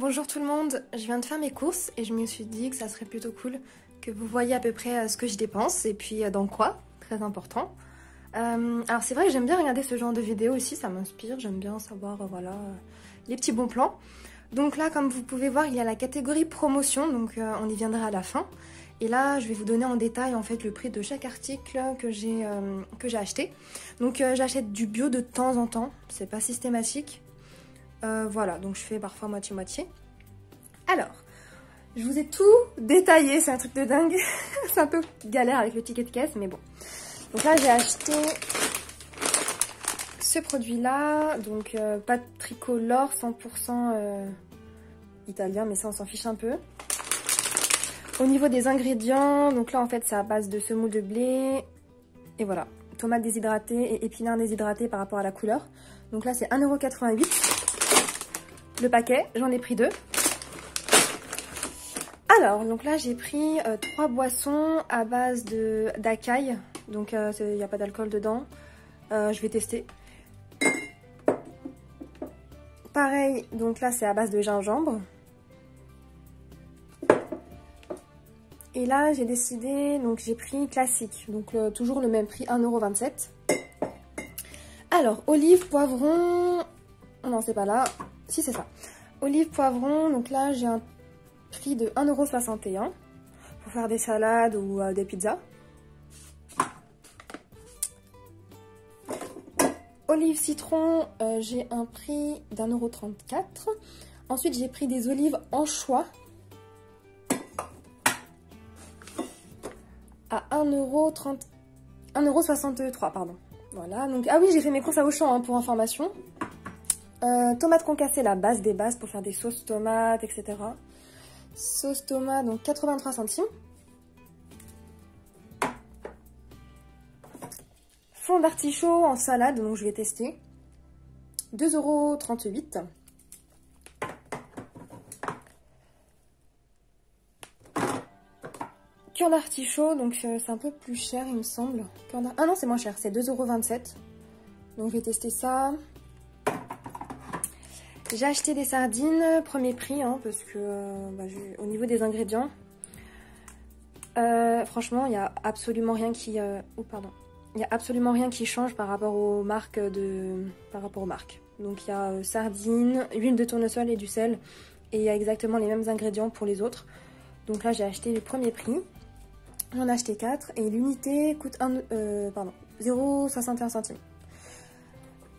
Bonjour tout le monde, je viens de faire mes courses et je me suis dit que ça serait plutôt cool que vous voyez à peu près ce que je dépense et puis dans quoi, très important. Alors c'est vrai que j'aime bien regarder ce genre de vidéos aussi, ça m'inspire, j'aime bien savoir voilà, les petits bons plans. Donc là comme vous pouvez voir il y a la catégorie promotion, donc on y viendra à la fin. Et là je vais vous donner en détail en fait le prix de chaque article que j'ai acheté. Donc j'achète du bio de temps en temps, c'est pas systématique. Voilà, donc je fais parfois moitié-moitié. Alors, je vous ai tout détaillé, c'est un truc de dingue. C'est un peu galère avec le ticket de caisse, mais bon. Donc là, j'ai acheté ce produit-là, donc pas de tricolore, 100% italien, mais ça on s'en fiche un peu. Au niveau des ingrédients, donc là en fait c'est à base de semoule de blé, et voilà, tomates déshydratées et épinards déshydratés par rapport à la couleur. Donc là c'est 1,88 €. Le paquet, j'en ai pris 2. Alors, donc là j'ai pris 3 boissons à base d'acai. Donc il n'y a pas d'alcool dedans. Je vais tester. Pareil, donc là c'est à base de gingembre. Et là j'ai décidé, donc j'ai pris classique. Donc toujours le même prix, 1,27 €. Alors, olives, poivrons... Non, c'est pas là. Si, c'est ça. Olives, poivrons, donc là j'ai un prix de 1,61 € pour faire des salades ou des pizzas. Olives, citron, j'ai un prix d'1,34 €. Ensuite j'ai pris des olives anchois à 1,63 €, pardon. Voilà, donc ah oui, j'ai fait mes courses à Auchan hein, pour information. Tomates concassées, la base des bases pour faire des sauces tomates, etc. Sauce tomate, donc 83 centimes. Fond d'artichaut en salade, donc je vais tester. 2,38 €. Cœur d'artichaut, donc c'est un peu plus cher il me semble. Ah non, c'est moins cher, c'est 2,27 €. Donc je vais tester ça. J'ai acheté des sardines, premier prix, hein, parce que au niveau des ingrédients, franchement, il n'y a absolument rien qui, il y a absolument rien qui change par rapport aux marques Donc il y a sardines, huile de tournesol et du sel, et il y a exactement les mêmes ingrédients pour les autres. Donc là, j'ai acheté le premier prix. J'en ai acheté 4 et l'unité coûte 0,61 €.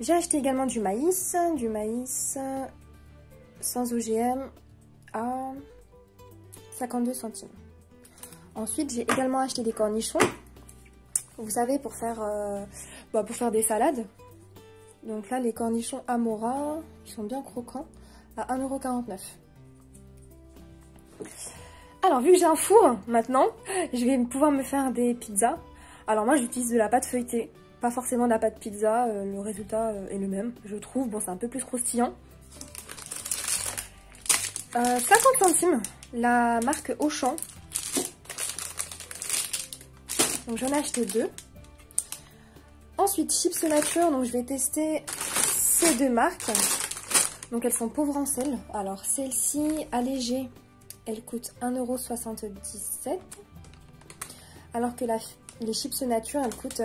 J'ai acheté également du maïs sans OGM à 52 centimes. Ensuite, j'ai également acheté des cornichons, vous savez, pour faire des salades. Donc là, les cornichons Amora, ils sont bien croquants, à 1,49 €. Alors, vu que j'ai un four, maintenant, je vais pouvoir me faire des pizzas. Alors moi, j'utilise de la pâte feuilletée. Pas forcément de la pâte pizza, le résultat est le même, je trouve. Bon, c'est un peu plus croustillant. 50 centimes, la marque Auchan. Donc j'en ai acheté 2. Ensuite, chips nature, donc je vais tester ces deux marques. Donc elles sont pauvres en sel. Alors celle-ci, allégée, elle coûte 1,77 €. Alors que les chips nature, elles coûtent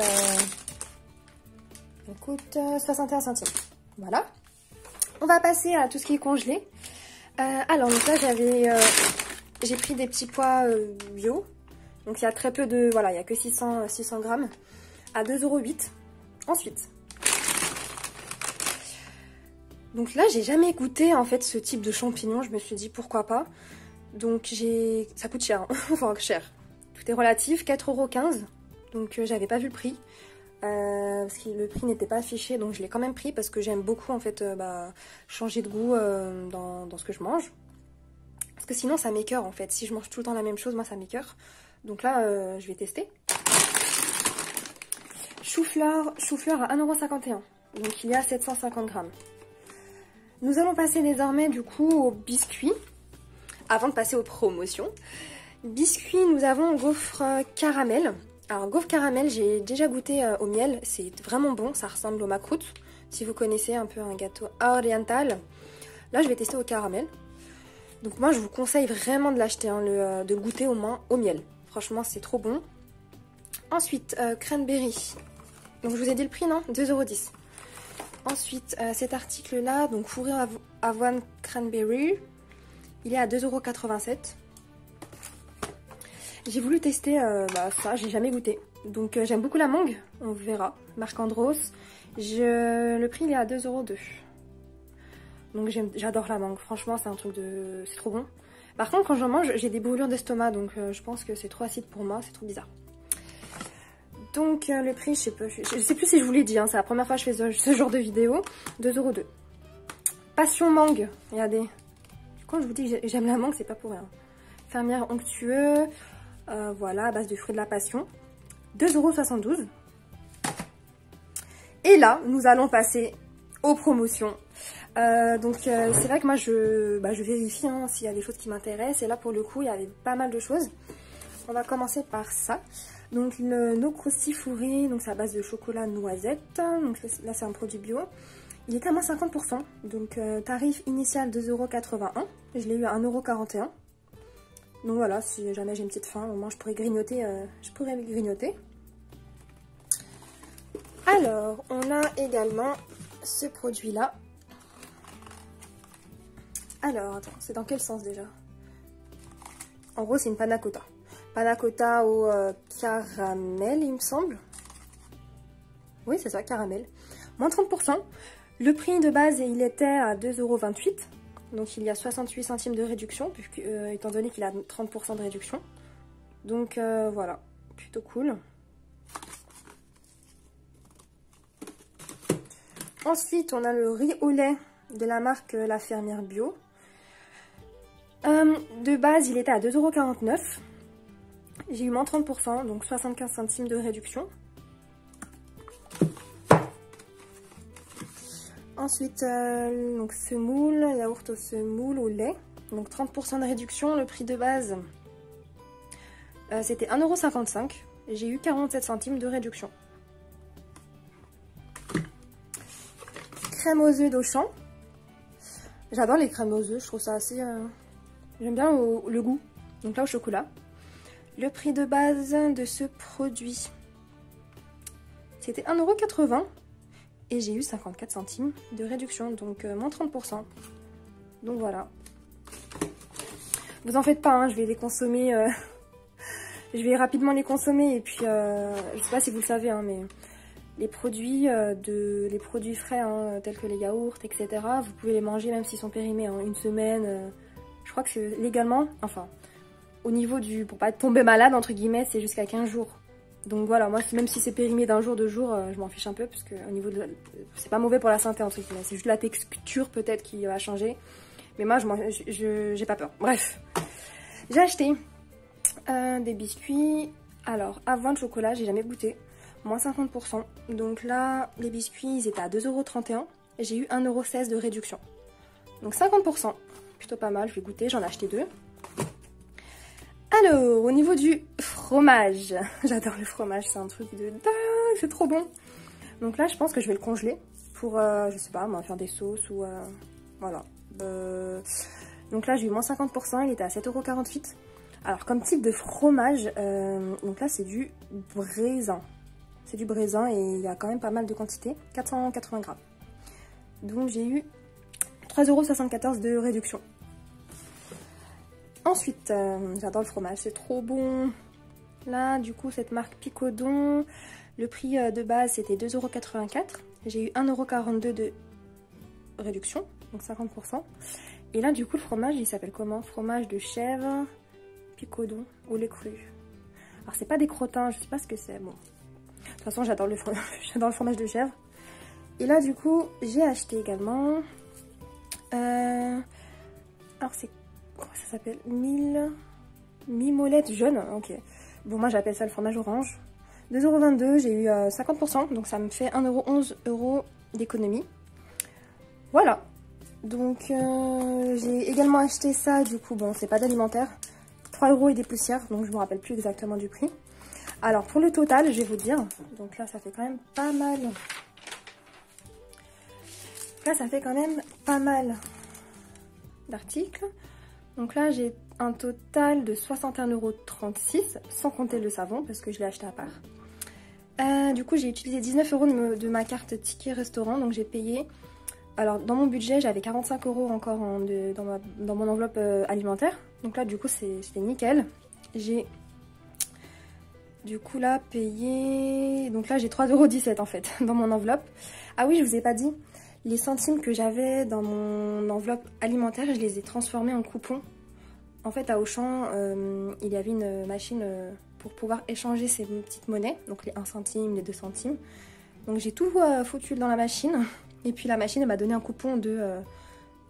61 centimes. Voilà. On va passer à tout ce qui est congelé. Alors donc là j'ai pris des petits pois bio. Donc il y a très peu de... Voilà, il n'y a que 600 grammes à 2,08 €. Ensuite. Donc là j'ai jamais goûté en fait ce type de champignons. Je me suis dit pourquoi pas. Donc ça coûte cher. Hein. Enfin cher. Tout est relatif. 4,15 €. Donc j'avais pas vu le prix. Parce que le prix n'était pas affiché, donc je l'ai quand même pris parce que j'aime beaucoup en fait changer de goût dans ce que je mange, parce que sinon ça m'écœure en fait. Si je mange tout le temps la même chose, moi ça m'écœure. Donc là je vais tester. Chou-fleur à 1,51 €, donc il y a 750 grammes. Nous allons passer désormais du coup aux biscuits avant de passer aux promotions. Biscuits, nous avons gaufre caramel. Alors gaufre caramel, j'ai déjà goûté au miel, c'est vraiment bon, ça ressemble au makrout, si vous connaissez un peu un gâteau oriental. Là je vais tester au caramel. Donc moi je vous conseille vraiment de l'acheter, hein, de goûter au moins au miel. Franchement c'est trop bon. Ensuite, cranberry. Donc je vous ai dit le prix, non? 2,10 €. Ensuite, cet article-là, donc fourrure avoine cranberry, il est à 2,87 €. J'ai voulu tester ça, j'ai jamais goûté. Donc j'aime beaucoup la mangue, on verra. Marc Andros. Le prix il est à 2,02 €. Donc j'adore la mangue, franchement c'est un truc de... c'est trop bon. Par contre quand j'en mange, j'ai des brûlures d'estomac, donc je pense que c'est trop acide pour moi, c'est trop bizarre. Donc le prix, je sais plus si je vous l'ai dit, hein, c'est la première fois que je fais ce genre de vidéo. 2,02 €. Passion mangue, regardez. Quand je vous dis que j'aime la mangue, c'est pas pour rien. Fermière onctueux, voilà, à base de fruits de la passion. 2,72 €. Et là, nous allons passer aux promotions. C'est vrai que moi, je vérifie hein, s'il y a des choses qui m'intéressent. Et là, pour le coup, il y avait pas mal de choses. On va commencer par ça. Donc le No Crousty fourré, donc c'est à base de chocolat noisette. Donc là c'est un produit bio. Il était à moins 50%. Donc tarif initial 2,81 €. Je l'ai eu à 1,41 €. Donc voilà, si jamais j'ai une petite faim, au moins je pourrais grignoter. Alors, on a également ce produit là. Alors, attends, c'est dans quel sens déjà? En gros, c'est une panna cotta. Panna cotta au caramel, il me semble. Oui, c'est ça, caramel. Moins 30%. Le prix de base, il était à 2,28 €. Donc, il y a 68 centimes de réduction, puisque, étant donné qu'il a 30% de réduction. Donc, voilà. Plutôt cool. Ensuite, on a le riz au lait de la marque La Fermière Bio. De base, il était à 2,49 €. J'ai eu moins 30%, donc 75 centimes de réduction. Ensuite, donc semoule, yaourt au semoule, au lait. Donc 30% de réduction. Le prix de base, c'était 1,55 €. J'ai eu 47 centimes de réduction. Crème aux œufs d'Auchan. J'adore les crèmes aux œufs, je trouve ça assez... J'aime bien le goût. Donc là, au chocolat. Le prix de base de ce produit, c'était 1,80 € et j'ai eu 54 centimes de réduction, donc moins 30%. Donc voilà. Vous en faites pas, hein, je vais les consommer, je vais rapidement les consommer et puis je sais pas si vous le savez, hein, mais les produits frais, hein, tels que les yaourts, etc., vous pouvez les manger même s'ils sont périmés, hein, une semaine. Je crois que c'est légalement, enfin... Au niveau pour pas tomber malade, entre guillemets, c'est jusqu'à 15 jours. Donc voilà, moi, même si c'est périmé d'un jour, 2 jours, je m'en fiche un peu, parce que au niveau de... c'est pas mauvais pour la santé, entre guillemets. C'est juste la texture, peut-être, qui va changer. Mais moi, j'ai pas peur. Bref. J'ai acheté des biscuits. Alors, avant de chocolat, j'ai jamais goûté. Moins 50%. Donc là, les biscuits, ils étaient à 2,31 €. Et j'ai eu 1,16 € de réduction. Donc 50%. Plutôt pas mal, je vais goûter. J'en ai acheté 2. Alors, au niveau du fromage, j'adore le fromage, c'est un truc de dingue, c'est trop bon. Donc là, je pense que je vais le congeler pour, je sais pas, faire des sauces ou, voilà. Donc là, j'ai eu moins 50%, il était à 7,48 €. Alors, comme type de fromage, donc là, c'est du brésin. C'est du brésin et il y a quand même pas mal de quantité, 480 grammes. Donc j'ai eu 3,74 € de réduction. Ensuite, j'adore le fromage, c'est trop bon. Là, du coup, cette marque Picodon, le prix de base, c'était 2,84 €. J'ai eu 1,42 € de réduction, donc 50%. Et là, du coup, le fromage, il s'appelle comment? Fromage de chèvre, Picodon, au lait cru. Alors, c'est pas des crottins, je sais pas ce que c'est. Bon, de toute façon, j'adore le fromage de chèvre. Et là, du coup, j'ai acheté également... alors, c'est... Comment ça s'appelle? Mimolette jaune, ok. Bon, moi j'appelle ça le fromage orange. 2,22 €, j'ai eu 50%, donc ça me fait 1,11 € d'économie. Voilà. Donc j'ai également acheté ça, du coup, bon, c'est pas d'alimentaire. 3 € et des poussières, donc je me rappelle plus exactement du prix. Alors pour le total, je vais vous dire, donc là ça fait quand même pas mal. Là ça fait quand même pas mal d'articles. Donc là j'ai un total de 61,36 € sans compter le savon parce que je l'ai acheté à part. Du coup j'ai utilisé 19 € de ma carte ticket restaurant, donc j'ai payé. Alors dans mon budget j'avais 45 € encore dans mon enveloppe alimentaire. Donc là du coup c'était nickel. J'ai du coup là payé, donc là j'ai 3,17 € en fait dans mon enveloppe. Ah oui, je vous ai pas dit, les centimes que j'avais dans mon enveloppe alimentaire, je les ai transformés en coupons. En fait à Auchan, il y avait une machine pour pouvoir échanger ces petites monnaies, donc les 1 centime, les 2 centimes. Donc j'ai tout foutu dans la machine, et puis la machine elle m'a donné un coupon de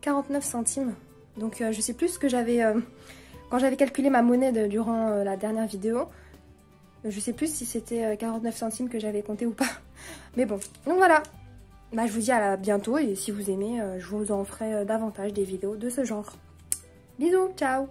49 centimes. Donc je sais plus ce que j'avais, quand j'avais calculé ma monnaie durant la dernière vidéo. Je sais plus si c'était 49 centimes que j'avais compté ou pas. Mais bon, donc voilà. Bah, je vous dis à bientôt et si vous aimez, je vous en ferai davantage des vidéos de ce genre. Bisous, ciao!